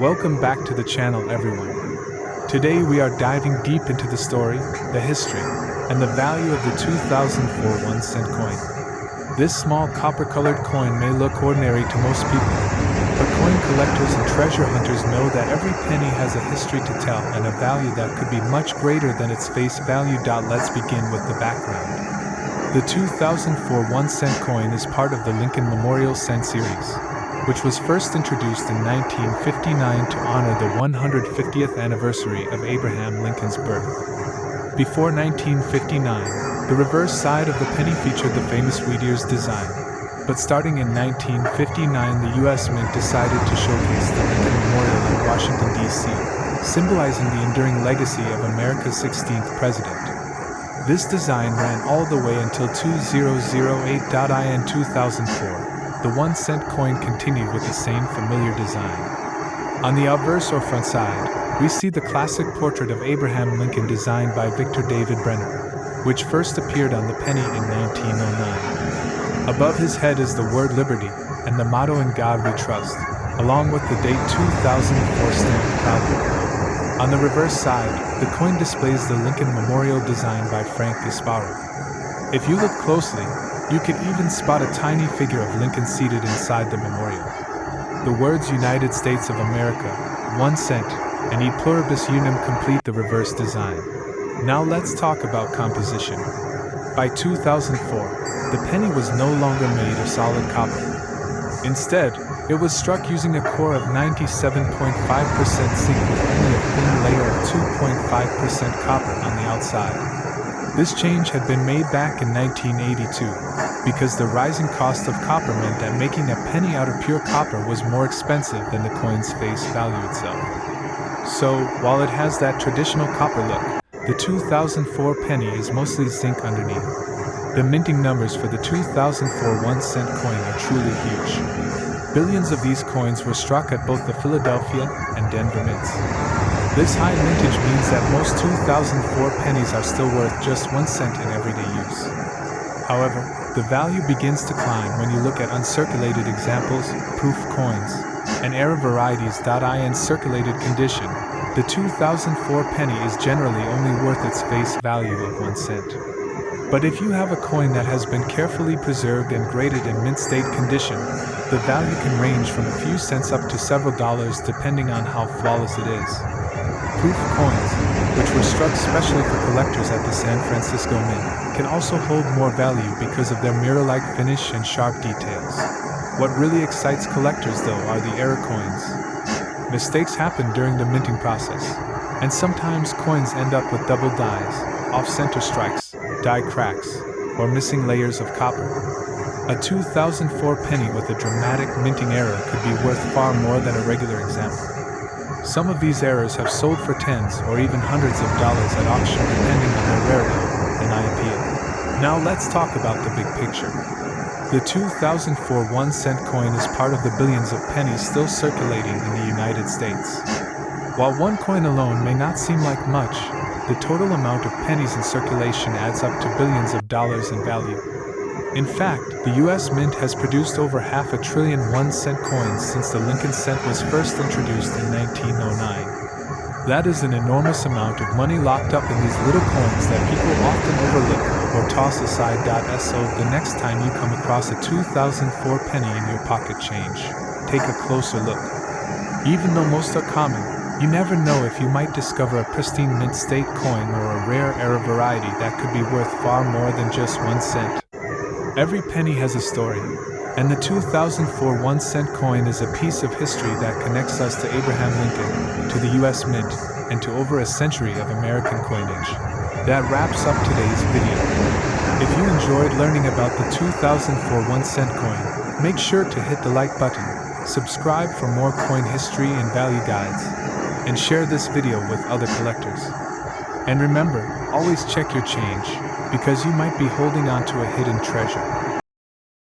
Welcome back to the channel, everyone. Today we are diving deep into the story, the history, and the value of the 2004 1-cent coin. This small copper-colored coin may look ordinary to most people, but coin collectors and treasure hunters know that every penny has a history to tell and a value that could be much greater than its face value. Let's begin with the background. The 2004 1-cent coin is part of the Lincoln Memorial Cent series, which was first introduced in 1959 to honor the 150th anniversary of Abraham Lincoln's birth. Before 1959, the reverse side of the penny featured the famous Whittier's design, but starting in 1959 the U.S. Mint decided to showcase the Lincoln Memorial in Washington, D.C., symbolizing the enduring legacy of America's 16th president. This design ran all the way until 2008. In 2004, the 1-cent coin continued with the same familiar design. On the obverse or front side, we see the classic portrait of Abraham Lincoln designed by Victor David Brenner, which first appeared on the penny in 1909. Above his head is the word Liberty and the motto "In God We Trust," along with the date 2004 stamped proudly. On the reverse side, the coin displays the Lincoln Memorial designed by Frank Gasparo. If you look closely, you can even spot a tiny figure of Lincoln seated inside the memorial. The words United States of America, 1 cent, and E pluribus unum complete the reverse design. Now let's talk about composition. By 2004, the penny was no longer made of solid copper. Instead, it was struck using a core of 97.5% zinc with only a thin layer of 2.5% copper on the outside. This change had been made back in 1982, because the rising cost of copper meant that making a penny out of pure copper was more expensive than the coin's face value itself. So, while it has that traditional copper look, the 2004 penny is mostly zinc underneath. The minting numbers for the 2004 1-cent coin are truly huge. Billions of these coins were struck at both the Philadelphia and Denver mints. This high mintage means that most 2004 pennies are still worth just 1 cent in everyday use. However, the value begins to climb when you look at uncirculated examples, proof coins, and error varieties. In circulated condition, the 2004 penny is generally only worth its face value of 1 cent. But if you have a coin that has been carefully preserved and graded in mint state condition, the value can range from a few cents up to several dollars depending on how flawless it is. Proof coins, which were struck specially for collectors at the San Francisco Mint, can also hold more value because of their mirror-like finish and sharp details. What really excites collectors, though, are the error coins. Mistakes happen during the minting process, and sometimes coins end up with double dies, off-center strikes, die cracks, or missing layers of copper. A 2004 penny with a dramatic minting error could be worth far more than a regular example. Some of these errors have sold for tens or even hundreds of dollars at auction depending on their rarity and appeal. Now let's talk about the big picture. The 2004 1-cent coin is part of the billions of pennies still circulating in the United States. While one coin alone may not seem like much, the total amount of pennies in circulation adds up to billions of dollars in value. In fact, the U.S. Mint has produced over 500 billion 1-cent coins since the Lincoln cent was first introduced in 1909. That is an enormous amount of money locked up in these little coins that people often overlook or toss aside. So the next time you come across a 2004 penny in your pocket change, take a closer look. Even though most are common, you never know if you might discover a pristine mint state coin or a rare error variety that could be worth far more than just 1 cent. Every penny has a story, and the 2004 1-cent coin is a piece of history that connects us to Abraham Lincoln, to the U.S. Mint, and to over a century of American coinage. That wraps up today's video. If you enjoyed learning about the 2004 1-cent coin, make sure to hit the like button, subscribe for more coin history and value guides, and share this video with other collectors. And remember, always check your change, because you might be holding on to a hidden treasure.